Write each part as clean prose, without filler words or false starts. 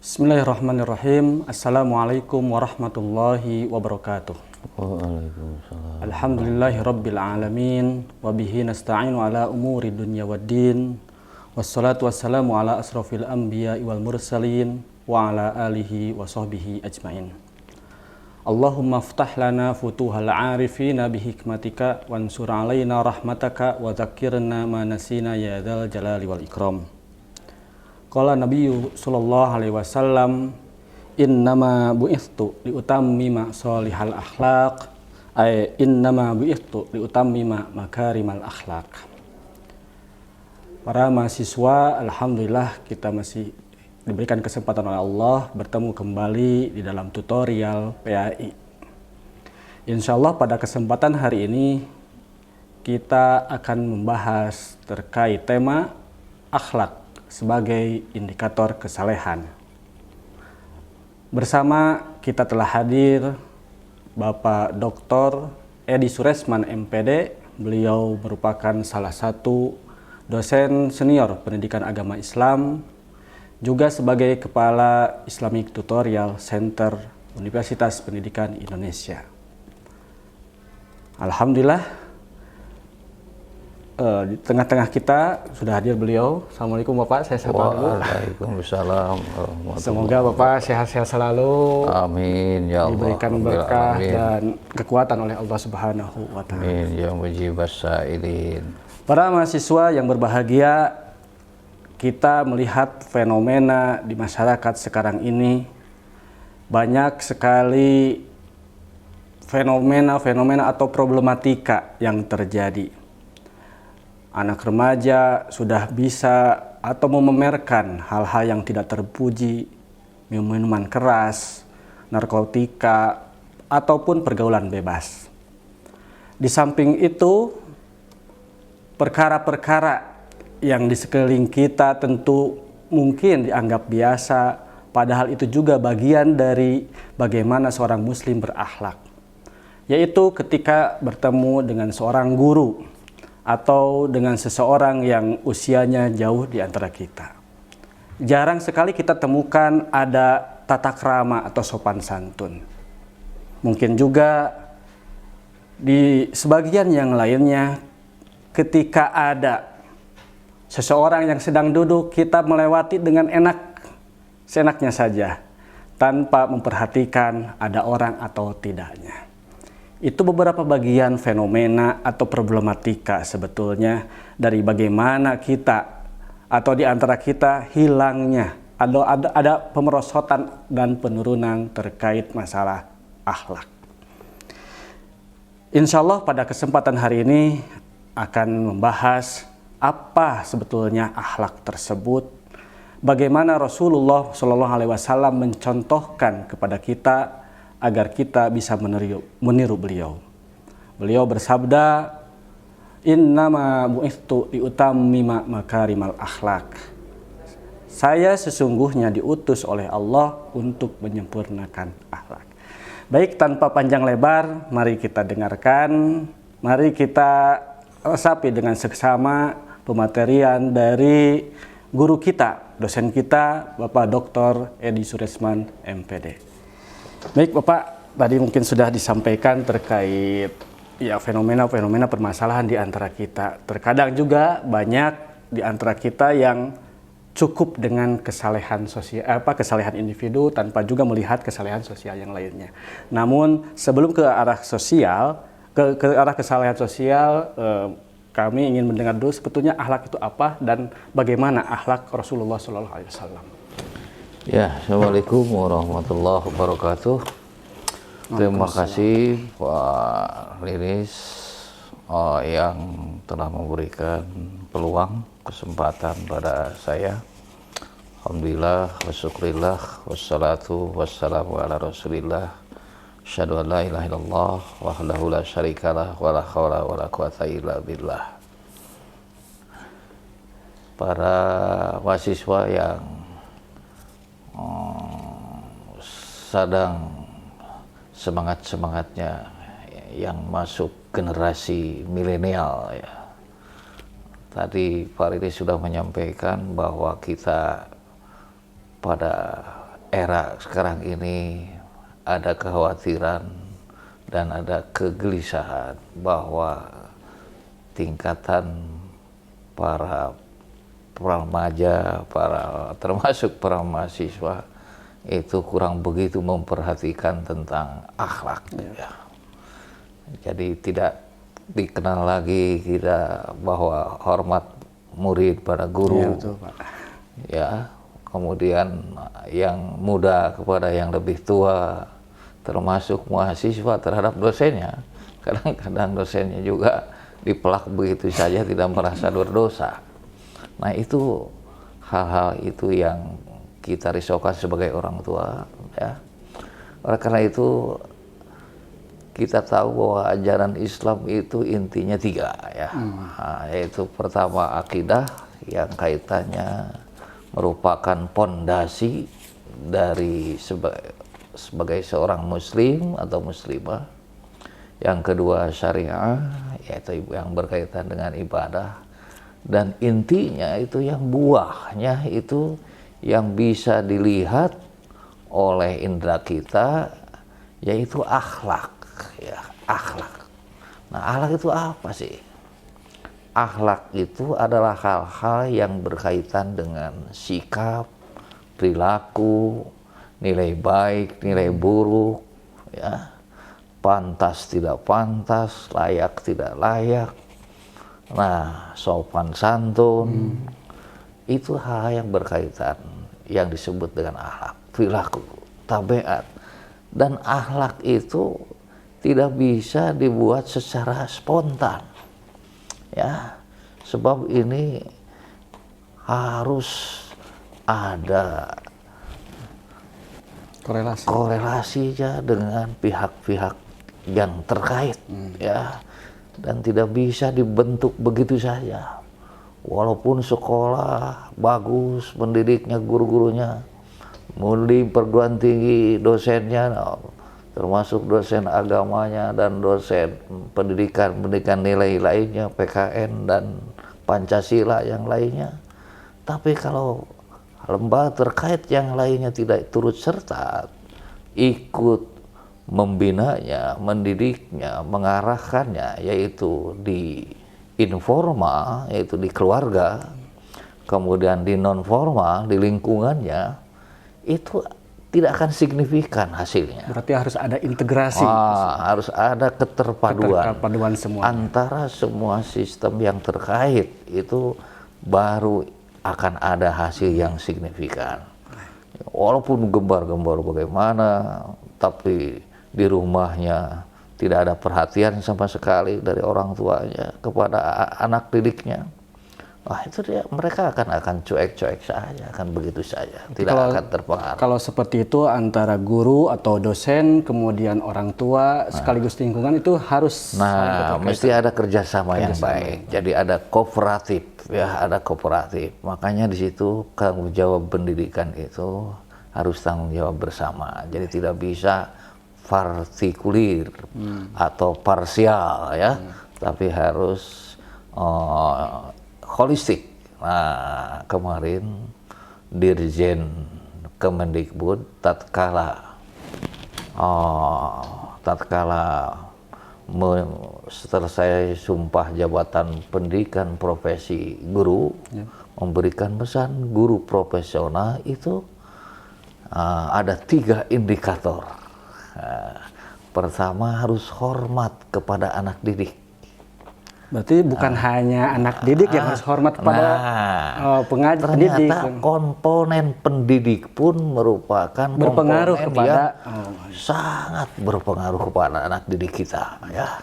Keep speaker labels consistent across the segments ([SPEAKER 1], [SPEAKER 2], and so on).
[SPEAKER 1] Bismillahirrahmanirrahim. Assalamualaikum warahmatullahi wabarakatuh.
[SPEAKER 2] Waalaikumsalam.
[SPEAKER 1] Alhamdulillahi rabbil alamin. Wabihi nasta'inu ala umuri dunya waddin. Wassalatu wassalamu ala asrafil anbiya wal mursalin. Wa ala alihi wa sahbihi ajmain. Allahumma ftah lana futuhal arifina bihikmatika. Wansur alaina rahmataka. Wa zakirna ma nasina ya dzal jalali wal ikram. Qala Nabiyyu sallallahu alaihi wasallam, innama bu'ithtu liutammima sholihal akhlaq, ay innama bu'ithtu liutammima makarimal akhlaq. Para mahasiswa, alhamdulillah kita masih diberikan kesempatan oleh Allah bertemu kembali di dalam tutorial PAI. Insyaallah pada kesempatan hari ini kita akan membahas terkait tema akhlak sebagai indikator kesalehan. Bersama kita telah hadir Bapak Dr. Edi Suresman MPD. Beliau merupakan salah satu dosen senior pendidikan agama Islam, juga sebagai Kepala Islamic Tutorial Center Universitas Pendidikan Indonesia. Alhamdulillah, di tengah-tengah kita sudah hadir beliau. Assalamualaikum Bapak, saya sapa dulu.
[SPEAKER 2] Waalaikumsalam.
[SPEAKER 1] Semoga Bapak sehat-sehat selalu.
[SPEAKER 2] Amin ya Allah.
[SPEAKER 1] Diberikan berkah dan kekuatan oleh Allah Subhanahu wa taala.
[SPEAKER 2] Amin ya mujibas sa'ilin.
[SPEAKER 1] Para mahasiswa yang berbahagia, kita melihat fenomena di masyarakat sekarang ini banyak sekali fenomena atau problematika yang terjadi. Anak remaja sudah bisa atau memamerkan hal-hal yang tidak terpuji, minuman keras, narkotika, ataupun pergaulan bebas. Di samping itu, perkara-perkara yang di sekeliling kita tentu mungkin dianggap biasa, padahal itu juga bagian dari bagaimana seorang muslim berakhlak. Yaitu ketika bertemu dengan seorang guru atau dengan seseorang yang usianya jauh di antara kita. Jarang sekali kita temukan ada tata krama atau sopan santun. Mungkin juga di sebagian yang lainnya, ketika ada seseorang yang sedang duduk, kita melewati dengan seenaknya saja, tanpa memperhatikan ada orang atau tidaknya. Itu beberapa bagian fenomena atau problematika sebetulnya dari bagaimana kita atau di antara kita hilangnya ada pemerosotan dan penurunan terkait masalah akhlak. Insya Allah pada kesempatan hari ini akan membahas apa sebetulnya akhlak tersebut, bagaimana Rasulullah SAW mencontohkan kepada kita agar kita bisa meniru beliau. Beliau bersabda, innama bu'ithtu liutammima makarimal akhlak. Saya sesungguhnya diutus oleh Allah untuk menyempurnakan akhlak. Baik, tanpa panjang lebar, mari kita dengarkan, mari kita resapi dengan seksama pematerian dari guru kita, dosen kita, Bapak Dr. Edi Suresman MPD. Baik Bapak, tadi mungkin sudah disampaikan terkait ya fenomena-fenomena permasalahan di antara kita. Terkadang juga banyak di antara kita yang cukup dengan kesalehan sosial, kesalehan individu tanpa juga melihat kesalehan sosial yang lainnya. Namun sebelum ke arah sosial, ke arah kesalehan sosial, kami ingin mendengar dulu sebetulnya akhlak itu apa dan bagaimana akhlak Rasulullah SAW.
[SPEAKER 2] Ya, Assalamualaikum warahmatullahi wabarakatuh. Terima kasih Pak Liris yang telah memberikan peluang, kesempatan pada saya. Alhamdulillah, wasyukurillah, wassalatu wassalamu ala rasulillah. Asyhadu an la ilaha illallah wahdahu la syarikalah wa la haula wa la quwata illa billah. Para mahasiswa yang sedang semangat-semangatnya yang masuk generasi milenial ya. Tadi Pak Riri sudah menyampaikan bahwa kita pada era sekarang ini ada kekhawatiran dan ada kegelisahan bahwa tingkatan para remaja, termasuk para mahasiswa itu kurang begitu memperhatikan tentang akhlak. Ya. Jadi tidak dikenal lagi kita bahwa hormat murid pada guru.
[SPEAKER 1] Ya, betul, Pak.
[SPEAKER 2] Ya, kemudian yang muda kepada yang lebih tua, termasuk mahasiswa terhadap dosennya. Kadang-kadang dosennya juga dipelak begitu saja, tidak merasa berdosa. Nah, itu hal-hal itu yang kita risaukan sebagai orang tua, ya. Oleh karena itu kita tahu bahwa ajaran Islam itu intinya 3, ya. Nah, yaitu pertama akidah yang kaitannya merupakan pondasi dari sebagai seorang muslim atau muslimah. Yang kedua syariah, yaitu yang berkaitan dengan ibadah. Dan intinya itu yang buahnya itu yang bisa dilihat oleh indera kita, yaitu akhlak. Ya, akhlak. Nah, akhlak itu apa sih? Akhlak itu adalah hal-hal yang berkaitan dengan sikap, perilaku, nilai baik, nilai buruk, ya. Pantas tidak pantas, layak tidak layak. Nah, sopan santun, itu hal yang berkaitan yang disebut dengan akhlak, perilaku, tabiat. Dan akhlak itu tidak bisa dibuat secara spontan, ya, sebab ini harus ada korelasinya dengan pihak-pihak yang terkait, ya, dan tidak bisa dibentuk begitu saja. Walaupun sekolah bagus, pendidiknya, guru-gurunya, mulai perguruan tinggi, dosennya, termasuk dosen agamanya dan dosen pendidikan nilai lainnya, PKN dan Pancasila yang lainnya. Tapi kalau lembaga terkait yang lainnya tidak turut serta, ikut membinanya, mendidiknya, mengarahkannya, yaitu di informal, yaitu di keluarga, kemudian di non formal, di lingkungannya, itu tidak akan signifikan hasilnya.
[SPEAKER 1] Berarti harus ada integrasi.
[SPEAKER 2] Harus ada keterpaduan
[SPEAKER 1] semua
[SPEAKER 2] antara semua sistem yang terkait, itu baru akan ada hasil yang signifikan. Walaupun gembar-gembar bagaimana, tapi di rumahnya tidak ada perhatian sama sekali dari orang tuanya kepada anak didiknya. Wah, itu dia, mereka akan cuek-cuek saja, akan begitu saja, tidak akan terpengaruh.
[SPEAKER 1] Kalau seperti itu antara guru atau dosen, kemudian orang tua, sekaligus lingkungan itu harus
[SPEAKER 2] mesti ada kerjasama yang baik. Jadi ada kooperatif, ya, ada kooperatif. Makanya di situ tanggung jawab pendidikan itu harus tanggung jawab bersama. Jadi tidak bisa partikulir atau parsial, ya, tapi harus holistik. Nah, kemarin Dirjen Kemendikbud tatkala setelah saya sumpah jabatan pendidikan profesi guru, memberikan pesan guru profesional itu ada 3 indikator. Pertama, harus hormat kepada anak didik.
[SPEAKER 1] Berarti bukan hanya anak didik yang harus hormat kepada pendidik.
[SPEAKER 2] Ternyata komponen pendidik pun merupakan
[SPEAKER 1] berpengaruh kepada
[SPEAKER 2] sangat berpengaruh kepada anak didik kita, ya.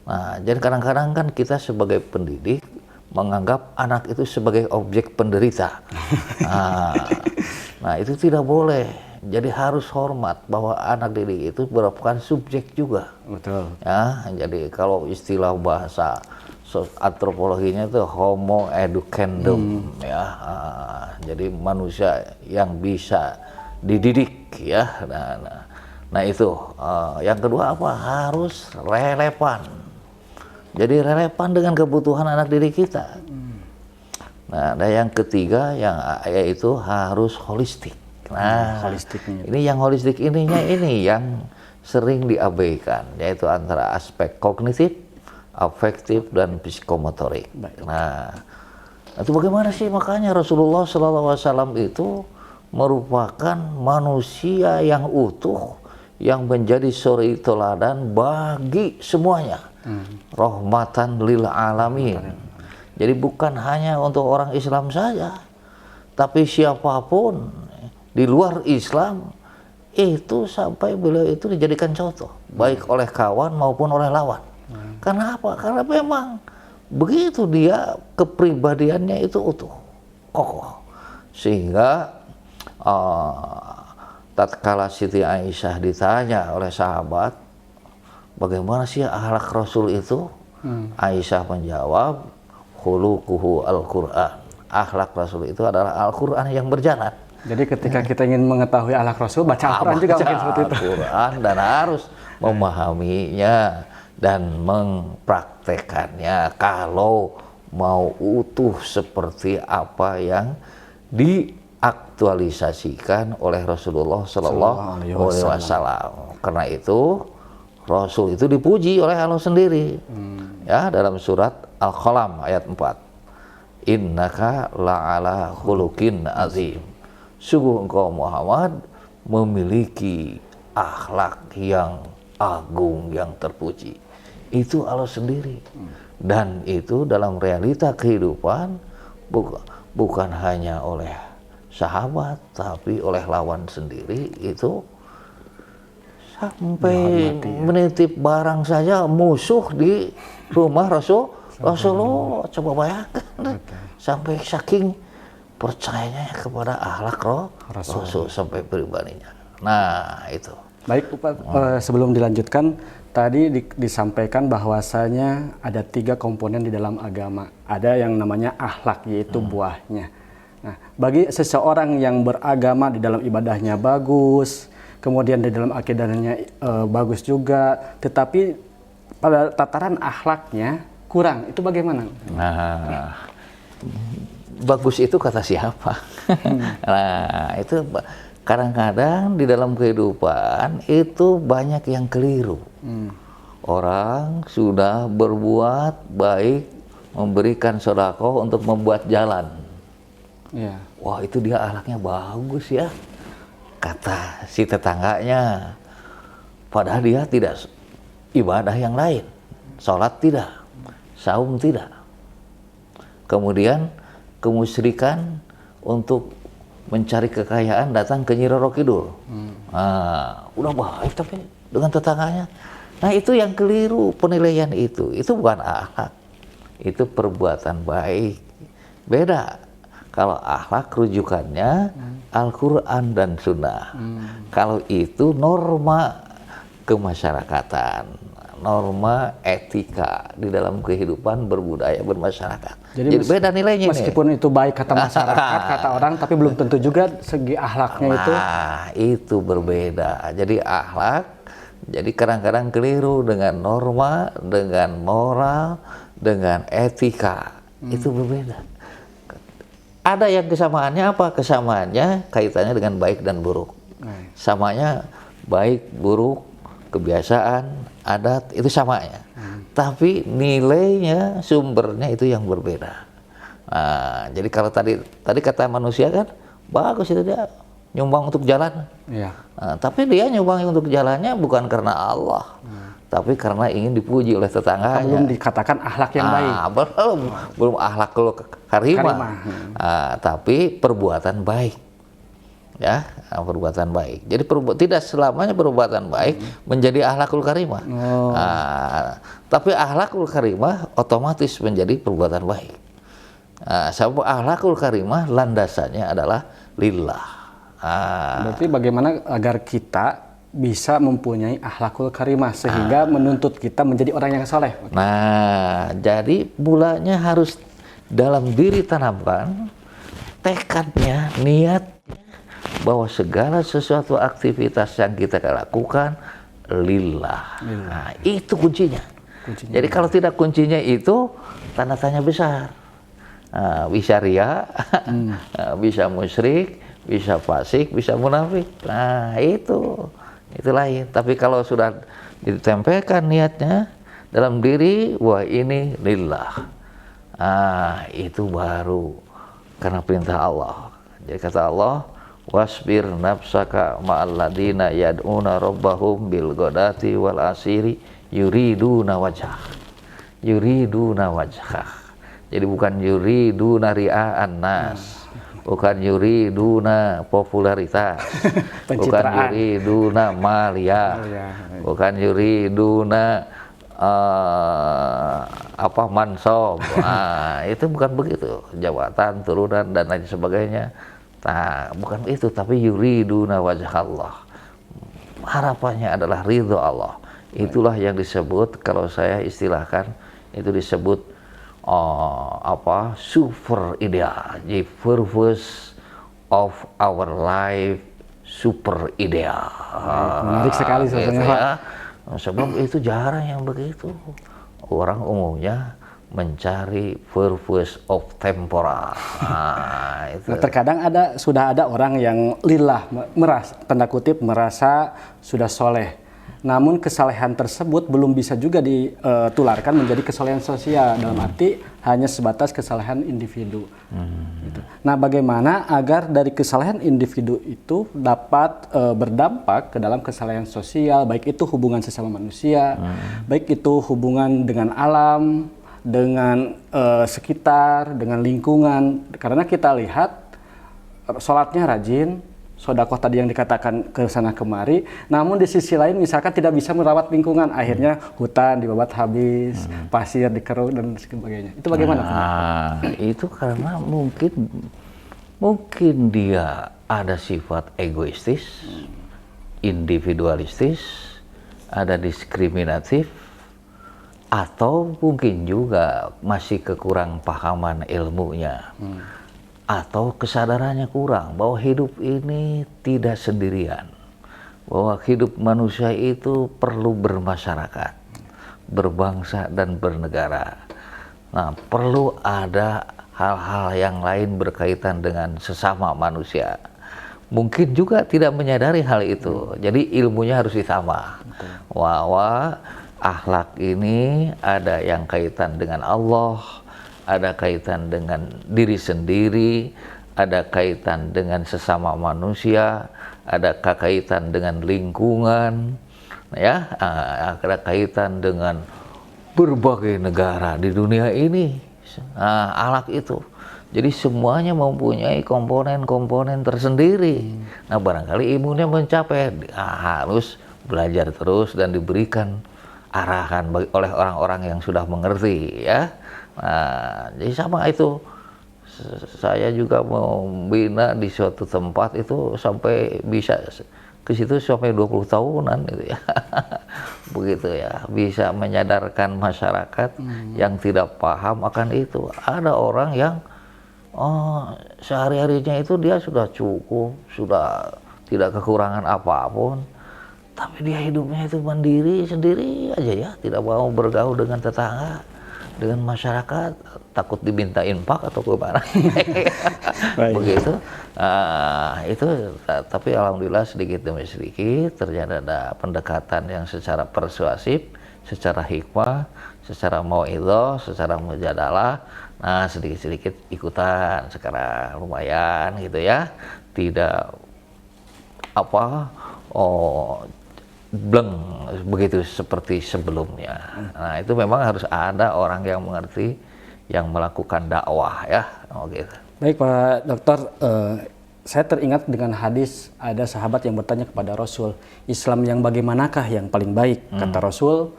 [SPEAKER 2] Nah, jadi kadang-kadang kan kita sebagai pendidik menganggap anak itu sebagai objek penderita. Nah, itu tidak boleh. Jadi harus hormat bahwa anak didik itu merupakan subjek juga.
[SPEAKER 1] Betul.
[SPEAKER 2] Ya, jadi kalau istilah bahasa antropologinya itu homo educandum, ya. Jadi manusia yang bisa dididik, ya. Nah itu. Yang kedua apa? Harus relevan. Jadi relevan dengan kebutuhan anak didik kita. Nah, dan yang ketiga yaitu harus holistik. Nah,
[SPEAKER 1] holistiknya.
[SPEAKER 2] ini yang holistik ininya ini yang sering diabaikan, yaitu antara aspek kognitif, afektif, dan psikomotorik. Nah, itu bagaimana sih? Makanya Rasulullah SAW itu merupakan manusia yang utuh, yang menjadi suri teladan bagi semuanya. Rahmatan lil alamin. Jadi bukan hanya untuk orang Islam saja, tapi siapapun di luar Islam itu sampai beliau itu dijadikan contoh, baik oleh kawan maupun oleh lawan. Karena apa? Karena memang begitu dia kepribadiannya itu utuh, kokoh. Sehingga tatkala Siti Aisyah ditanya oleh sahabat, bagaimana sih akhlak Rasul itu? Aisyah menjawab, khuluquhu Al-Quran. Akhlak Rasul itu adalah Al-Quran yang berjalan.
[SPEAKER 1] Jadi ketika kita ingin mengetahui akhlak Rasul, baca Al-Quran juga mungkin seperti itu.
[SPEAKER 2] Al-Quran dan harus memahaminya dan mempraktekannya kalau mau utuh seperti apa yang diaktualisasikan oleh Rasulullah Sallallahu Alaihi Wasallam. Karena itu Rasul itu dipuji oleh Allah sendiri. Ya, dalam surat Al-Qalam ayat 4. Innaka la'ala khuluqin azim. Sungguh engkau Muhammad memiliki akhlak yang agung, yang terpuji. Itu Allah sendiri. Dan itu dalam realita kehidupan bukan hanya oleh sahabat, tapi oleh lawan sendiri itu sampai menitip barang saja musuh di rumah Rasulullah. Coba bayangkan, sampai saking percayanya kepada akhlak Rasul sampai pribadinya. Nah, itu.
[SPEAKER 1] Baik, sebelum dilanjutkan, tadi disampaikan bahwasanya ada 3 komponen di dalam agama. Ada yang namanya akhlak, yaitu buahnya. Nah, bagi seseorang yang beragama di dalam ibadahnya bagus, kemudian di dalam akidahnya bagus juga, tetapi pada tataran akhlaknya kurang, itu bagaimana?
[SPEAKER 2] Nah, bagus itu kata siapa? Nah, itu kadang-kadang di dalam kehidupan itu banyak yang keliru. Orang sudah berbuat baik, memberikan sedekah untuk membuat jalan. Wah, itu dia akhlaknya bagus ya, kata si tetangganya. Padahal dia tidak ibadah yang lain, sholat tidak, saum tidak. Kemudian kemusyrikan untuk mencari kekayaan datang ke Nyi Roro Kidul. Nah, udah baik tapi dengan tetangganya. Nah, itu yang keliru penilaian itu. Itu bukan akhlak. Itu perbuatan baik. Beda. Kalau akhlak rujukannya Al-Quran dan Sunnah. Kalau itu norma kemasyarakatan, norma etika di dalam kehidupan berbudaya bermasyarakat. Jadi beda nilainya.
[SPEAKER 1] Meskipun itu baik kata masyarakat, kata orang, tapi belum tentu juga segi akhlaknya itu.
[SPEAKER 2] Nah, itu berbeda. Jadi akhlak, jadi kadang-kadang keliru dengan norma, dengan moral, dengan etika. Itu berbeda. Ada yang kesamaannya apa? Kesamaannya kaitannya dengan baik dan buruk. Samanya baik, buruk, kebiasaan, adat, itu samanya. Tapi nilainya, sumbernya itu yang berbeda. Nah, jadi kalau tadi kata manusia kan, bagus itu dia nyumbang untuk jalan. Nah, tapi dia nyumbang untuk jalannya bukan karena Allah, tapi karena ingin dipuji oleh tetangganya.
[SPEAKER 1] Belum dikatakan akhlak yang baik.
[SPEAKER 2] Belum akhlak karimah. Tapi perbuatan baik. Ya, perbuatan baik. Jadi tidak selamanya perbuatan baik menjadi akhlakul karimah. Tapi akhlakul karimah otomatis menjadi perbuatan baik. Sebab akhlakul karimah landasannya adalah lillah.
[SPEAKER 1] Berarti bagaimana agar kita bisa mempunyai akhlakul karimah sehingga menuntut kita menjadi orang yang saleh?
[SPEAKER 2] Nah, jadi mulanya harus dalam diri tanamkan tekadnya, niat, bahwa segala sesuatu aktivitas yang kita lakukan lillah. Nah, itu kuncinya. Jadi kalau tidak kuncinya itu tanda tanya besar. Bisa ria, bisa musyrik, bisa fasik, bisa munafik. Nah, itu lain. Tapi kalau sudah ditempelkan niatnya dalam diri, wah ini lillah. Itu baru karena perintah Allah. Jadi kata Allah, wasbir nafsaka ma'al ladina yad'una rabbahum bil ghadati wal asiri yuriduna wajhah. Yuriduna wajhah. Jadi bukan yuriduna ria'an nas. Bukan yuriduna popularitas. Bukan yuriduna malia. Bukan yuriduna mansob. Itu bukan begitu, jabatan, turunan dan lain sebagainya. Nah, bukan itu, tapi yuriduna wajah Allah. Harapannya adalah ridho Allah. Itulah yang disebut, kalau saya istilahkan, itu disebut super ideal. The purpose of our life super ideal.
[SPEAKER 1] Menarik sekali
[SPEAKER 2] gitu ya. Sebab itu jarang yang begitu. Orang umumnya mencari purpose of temporal. Itu.
[SPEAKER 1] Terkadang sudah ada orang yang lillah, tanda kutip merasa sudah soleh. Namun kesalehan tersebut belum bisa juga ditularkan menjadi kesalehan sosial, dalam arti hanya sebatas kesalehan individu. Gitu. Nah, bagaimana agar dari kesalehan individu itu dapat berdampak ke dalam kesalehan sosial, baik itu hubungan sesama manusia, baik itu hubungan dengan alam, dengan sekitar, dengan lingkungan. Karena kita lihat sholatnya rajin, sodakoh tadi yang dikatakan ke sana kemari, namun di sisi lain misalkan tidak bisa merawat lingkungan, akhirnya hutan dibabat habis, pasir dikeruk dan sebagainya. Itu bagaimana?
[SPEAKER 2] Itu karena mungkin dia ada sifat egoistis, individualistis, ada diskriminatif, atau mungkin juga masih kekurang pahaman ilmunya. Atau kesadarannya kurang bahwa hidup ini tidak sendirian, bahwa hidup manusia itu perlu bermasyarakat, berbangsa dan bernegara. Nah, perlu ada hal-hal yang lain berkaitan dengan sesama manusia. Mungkin juga tidak menyadari hal itu, jadi ilmunya harus ditambah. Bahwa akhlak ini ada yang kaitan dengan Allah, ada kaitan dengan diri sendiri, ada kaitan dengan sesama manusia, ada kaitan dengan lingkungan, ya, ada kaitan dengan berbagai negara di dunia ini. Akhlak itu. Jadi semuanya mempunyai komponen-komponen tersendiri. Nah, barangkali ilmunya mencapai, harus belajar terus dan diberikan arahan oleh orang-orang yang sudah mengerti, ya. Nah, jadi sama itu, saya juga membina di suatu tempat itu sampai bisa ke situ sampai 20 tahunan gitu ya. Begitu ya, bisa menyadarkan masyarakat yang tidak paham akan itu. Ada orang yang sehari-harinya itu dia sudah cukup, sudah tidak kekurangan apapun, tapi dia hidupnya itu mandiri sendiri aja ya, tidak mau bergaul dengan tetangga, dengan masyarakat, takut diminta infak atau kemana. Begitu. Itu, tapi alhamdulillah sedikit demi sedikit ternyata ada pendekatan yang secara persuasif, secara hikmah, secara mau'idhah, secara mujadalah. Nah, sedikit-sedikit ikutan sekarang lumayan gitu ya. Tidak bleng begitu seperti sebelumnya. Nah, itu memang harus ada orang yang mengerti, yang melakukan dakwah ya. Gitu.
[SPEAKER 1] Baik Pak Dokter, saya teringat dengan hadis, ada sahabat yang bertanya kepada Rasul, Islam yang bagaimanakah yang paling baik? Kata Rasul,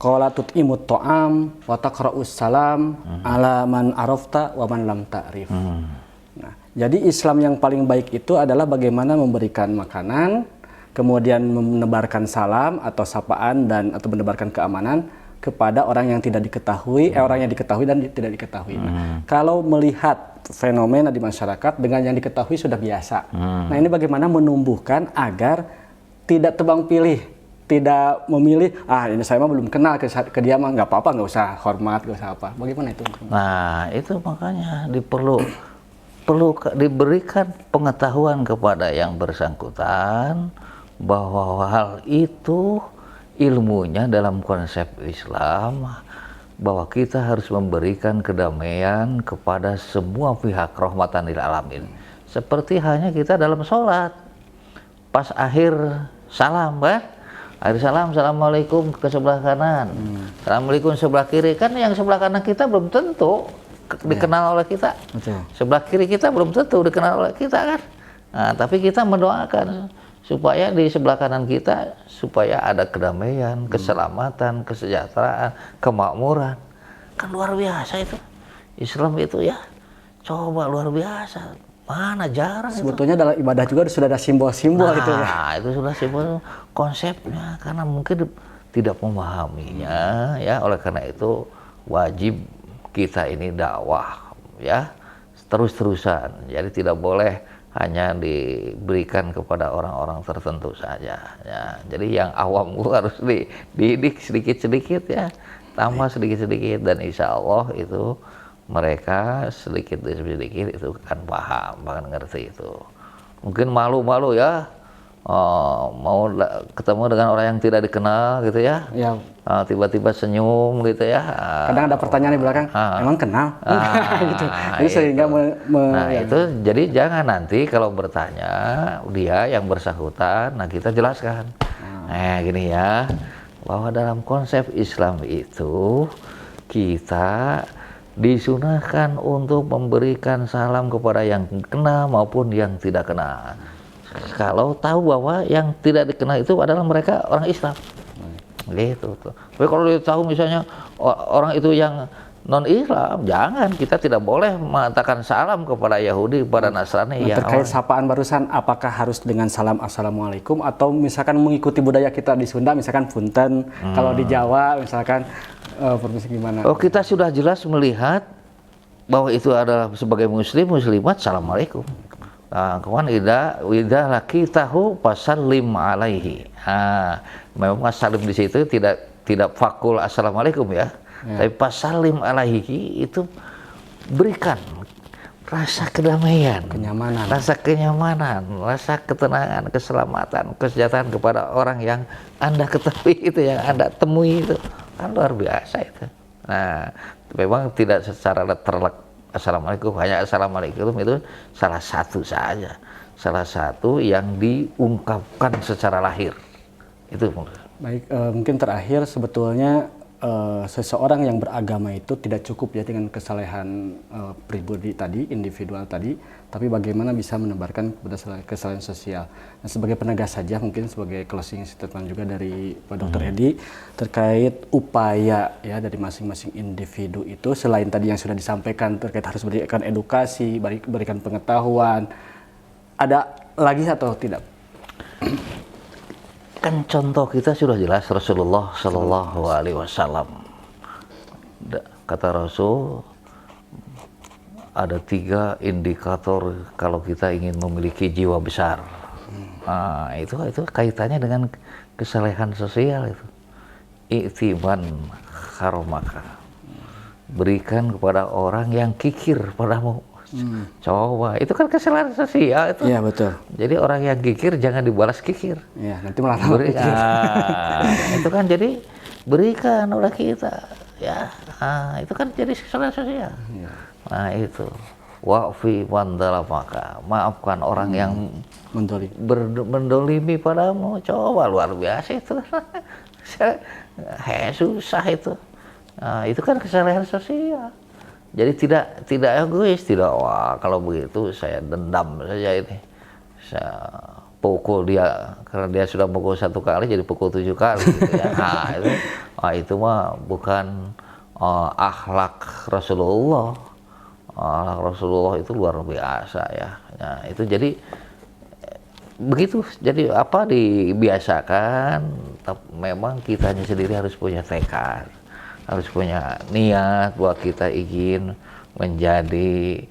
[SPEAKER 1] qala tut'imut ta'am wa taqra'us salam ala man arafta wa man lam ta'rif. Nah, jadi Islam yang paling baik itu adalah bagaimana memberikan makanan, kemudian menebarkan salam atau sapaan atau menebarkan keamanan kepada orang yang tidak diketahui, orang yang diketahui dan tidak diketahui. Nah, kalau melihat fenomena di masyarakat dengan yang diketahui sudah biasa. Nah, ini bagaimana menumbuhkan agar tidak tebang pilih, tidak memilih, ini saya mah belum kenal ke dia mah nggak apa-apa, nggak usah hormat, nggak usah apa. Bagaimana itu?
[SPEAKER 2] Nah, itu makanya perlu diberikan pengetahuan kepada yang bersangkutan bahwa hal itu ilmunya dalam konsep Islam, bahwa kita harus memberikan kedamaian kepada semua pihak, rahmatan lil alamin. Seperti hanya kita dalam sholat, pas akhir salam kan, akhir salam, assalamualaikum ke sebelah kanan, assalamualaikum sebelah kiri, kan yang sebelah kanan kita belum tentu dikenal oleh kita.
[SPEAKER 1] Betul.
[SPEAKER 2] Sebelah kiri kita belum tentu dikenal oleh kita kan. Nah, tapi kita mendoakan supaya di sebelah kanan kita supaya ada kedamaian, keselamatan, kesejahteraan, kemakmuran. Kan luar biasa itu. Islam itu ya. Coba luar biasa. Mana jarang
[SPEAKER 1] Sebetulnya dalam ibadah juga sudah ada simbol-simbol
[SPEAKER 2] nah,
[SPEAKER 1] gitu ya.
[SPEAKER 2] itu sudah simbol konsepnya, karena mungkin tidak memahaminya ya. Oleh karena itu wajib kita ini dakwah ya terus-terusan, jadi tidak boleh hanya diberikan kepada orang-orang tertentu saja ya. Jadi yang awam harus dididik sedikit-sedikit ya, tambah sedikit-sedikit, dan insya Allah itu mereka sedikit demi sedikit itu akan paham, akan ngerti itu. Mungkin malu-malu ya, mau ketemu dengan orang yang tidak dikenal gitu ya,
[SPEAKER 1] Ya,
[SPEAKER 2] tiba-tiba senyum gitu ya.
[SPEAKER 1] kadang ada pertanyaan di belakang, emang kenal? Gitu. Jadi sehingga
[SPEAKER 2] Nah itu jadi jangan nanti kalau bertanya dia yang bersangkutan, nah kita jelaskan. Nah gini ya, bahwa dalam konsep Islam itu kita disunahkan untuk memberikan salam kepada yang kenal maupun yang tidak kenal. Kalau tahu bahwa yang tidak dikenal itu adalah mereka orang Islam, gitu tuh. Tapi kalau dia tahu misalnya orang itu yang non Islam, jangan, kita tidak boleh mengatakan salam kepada Yahudi, kepada Nasrani.
[SPEAKER 1] Nah, terkait sapaan barusan, apakah harus dengan salam assalamualaikum atau misalkan mengikuti budaya kita di Sunda, misalkan punten, kalau di Jawa misalkan permisi gimana?
[SPEAKER 2] Oh, kita sudah jelas melihat bahwa itu adalah sebagai muslim muslimat, assalamualaikum. Nah, kemarin idah laki tahu pasallim alaihi. Nah, memang salim di situ tidak fakul assalamualaikum ya. Tapi pasallim alaihi itu berikan rasa kedamaian,
[SPEAKER 1] Kenyamanan.
[SPEAKER 2] rasa kenyamanan, rasa ketenangan, keselamatan, kesejahteraan kepada orang yang Anda ketahui itu, yang Anda temui itu. Kan luar biasa itu. Nah, memang tidak secara terlek assalamualaikum, hanya assalamualaikum itu salah satu saja, salah satu yang diungkapkan secara lahir itu.
[SPEAKER 1] Baik, mungkin terakhir sebetulnya seseorang yang beragama itu tidak cukup ya dengan kesalehan pribadi tadi, individual tadi, tapi bagaimana bisa menebarkan kepada kesalehan sosial. Nah, sebagai penegas saja, mungkin sebagai closing statement juga dari Pak Dr. Edi terkait upaya ya dari masing-masing individu itu, selain tadi yang sudah disampaikan terkait harus berikan edukasi, berikan pengetahuan, ada lagi atau tidak?
[SPEAKER 2] Kan contoh kita sudah jelas, Rasulullah Shallallahu Alaihi Wasallam. Kata Rasul, ada 3 indikator kalau kita ingin memiliki jiwa besar. Nah, itu kaitannya dengan kesalehan sosial itu. I'timan karomaka, berikan kepada orang yang kikir padamu. Coba, itu kan kesalahan sosial itu.
[SPEAKER 1] Iya, betul.
[SPEAKER 2] Jadi orang yang kikir jangan dibalas kikir.
[SPEAKER 1] Iya, nanti malah tambah kikir.
[SPEAKER 2] Itu kan jadi berikan oleh kita, ya. Nah, itu kan jadi kesalahan sosial.
[SPEAKER 1] Iya.
[SPEAKER 2] Nah itu, wa'fi wandalamaka, maafkan orang yang mendolimi padamu. Coba, luar biasa itu. Susah itu. Nah, itu kan kesalahan sosial. Jadi tidak egois, tidak wah kalau begitu saya dendam saja ini, saya pukul dia karena dia sudah pukul 1 kali jadi pukul 7 kali gitu ya. Nah, itu mah bukan akhlak Rasulullah. Akhlak Rasulullah itu luar biasa ya. Nah, itu jadi begitu, jadi apa dibiasakan, memang kitanya sendiri harus punya tekad, harus punya niat bahwa kita ingin menjadi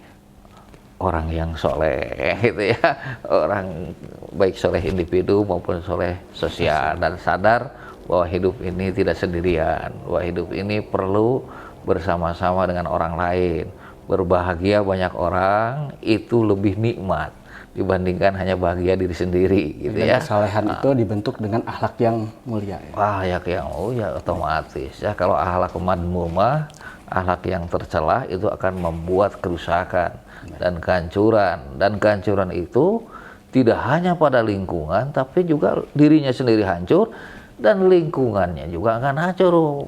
[SPEAKER 2] orang yang soleh gitu ya, orang baik soleh individu maupun soleh sosial, dan sadar bahwa hidup ini tidak sendirian, bahwa hidup ini perlu bersama-sama dengan orang lain, berbahagia banyak orang itu lebih nikmat dibandingkan hanya bahagia diri sendiri gitu
[SPEAKER 1] Dan
[SPEAKER 2] ya.
[SPEAKER 1] kesalehan itu dibentuk dengan akhlak yang mulia ya.
[SPEAKER 2] Akhlak yang otomatis ya, kalau akhlak madmumah, akhlak yang tercela itu akan membuat kerusakan dan kehancuran itu tidak hanya pada lingkungan tapi juga dirinya sendiri hancur dan lingkungannya juga akan hancur.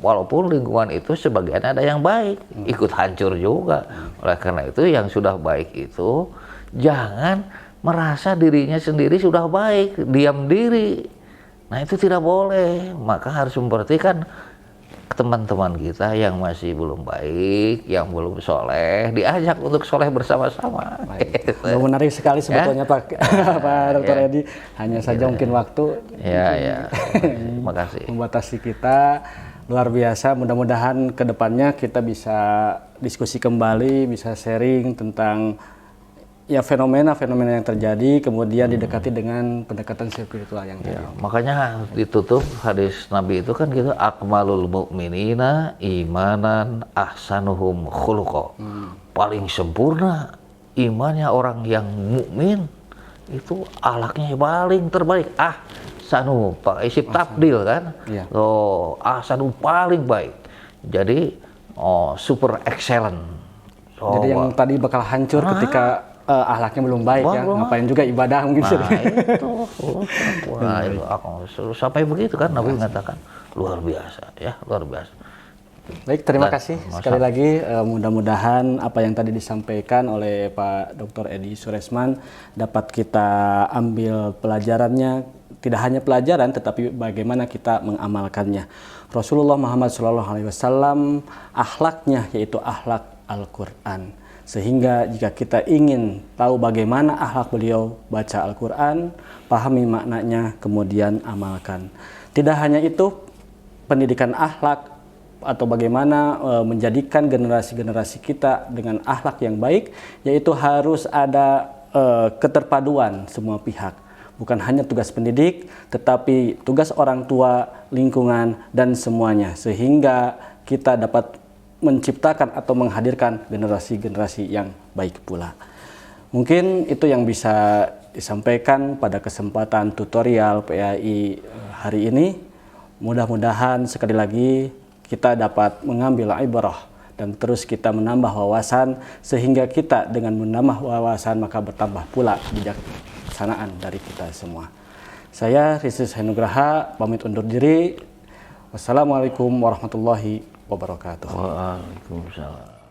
[SPEAKER 2] Walaupun lingkungan itu sebagian ada yang baik ikut hancur juga. Oleh karena itu yang sudah baik itu jangan merasa dirinya sendiri sudah baik, diam diri. Nah itu tidak boleh, maka harus memperhatikan teman-teman kita yang masih belum baik, yang belum soleh, diajak untuk soleh bersama-sama.
[SPEAKER 1] Menarik sekali sebetulnya Pak Dr. Edi. Hanya saja mungkin waktu
[SPEAKER 2] Terima kasih.
[SPEAKER 1] membatasi kita. Luar biasa, mudah-mudahan ke depannya kita bisa diskusi kembali, bisa sharing tentang ya fenomena-fenomena yang terjadi, kemudian didekati dengan pendekatan spiritual yang tadi.
[SPEAKER 2] Makanya ditutup hadis Nabi itu kan gitu, akmalul mu'minina imanan ahsanuhum khuluqa. Paling sempurna imannya orang yang mukmin itu akhlaknya paling terbaik. Ahsanu pakai isim tabdil kan.
[SPEAKER 1] Iya.
[SPEAKER 2] Ahsanu paling baik. Jadi super excellent.
[SPEAKER 1] Jadi yang tadi bakal hancur ketika akhlaknya belum baik ya, ngapain juga ibadah mungkin.
[SPEAKER 2] Itu aku sampai begitu kan Nabi mengatakan luar biasa ya, luar biasa.
[SPEAKER 1] Baik, terima kasih sekali lagi. Mudah-mudahan apa yang tadi disampaikan oleh Pak Dr. Edi Suresman dapat kita ambil pelajarannya, tidak hanya pelajaran tetapi bagaimana kita mengamalkannya. Rasulullah Muhammad SAW akhlaknya yaitu akhlak Al-Quran. Sehingga jika kita ingin tahu bagaimana akhlak beliau, baca Al-Quran, pahami maknanya, kemudian amalkan. Tidak hanya itu, pendidikan akhlak atau bagaimana menjadikan generasi-generasi kita dengan akhlak yang baik, yaitu harus ada keterpaduan semua pihak. Bukan hanya tugas pendidik, tetapi tugas orang tua, lingkungan, dan semuanya. Sehingga kita dapat menciptakan atau menghadirkan generasi-generasi yang baik pula. Mungkin itu yang bisa disampaikan pada kesempatan tutorial PAI hari ini. Mudah-mudahan sekali lagi kita dapat mengambil ibrah dan terus kita menambah wawasan, sehingga kita dengan menambah wawasan maka bertambah pula kebijaksanaan dari kita semua. Saya Rizis Henugraha pamit undur diri. Wassalamualaikum warahmatullahi wabarakatuh.
[SPEAKER 2] Waalaikumsalam.